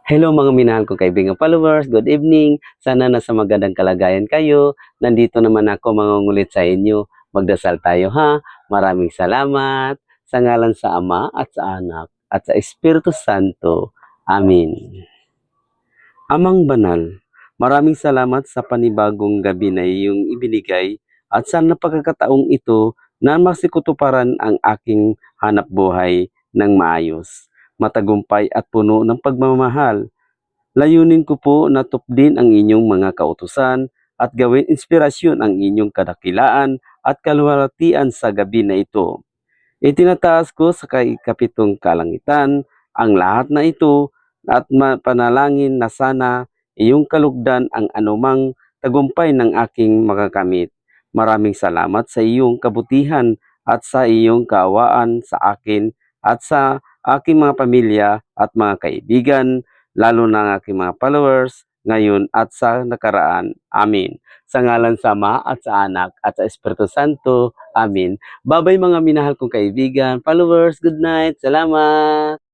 Hello mga minahal kong kaibigan followers, good evening. Sana nasa magandang kalagayan kayo. Nandito naman ako mangungulit sa inyo. Magdasal tayo ha. Maraming salamat. Sa ngalan sa Ama at sa Anak at sa Espiritu Santo. Amen. Amang banal, maraming salamat sa panibagong gabi na iyong ibinigay at sa napagkakataong ito na masikutuparan ang aking hanap buhay ng maayos, matagumpay at puno ng pagmamahal. Layunin ko po na tupdin ang inyong mga kautusan at gawin inspirasyon ang inyong kadakilaan at kaluwalhatian sa gabi na ito. Itinataas ko sa kapitong kalangitan ang lahat na ito at panalangin na sana iyong kalugdan ang anumang tagumpay ng aking makakamit. Maraming salamat sa iyong kabutihan at sa iyong kaawaan sa akin at sa aking mga pamilya at mga kaibigan, lalo na ang aking mga followers ngayon at sa nakaraan. Amen. Sa ngalan sa Ama at sa Anak at sa Espiritu Santo. Amen. Babay mga minahal kong kaibigan, followers, good night, salamat!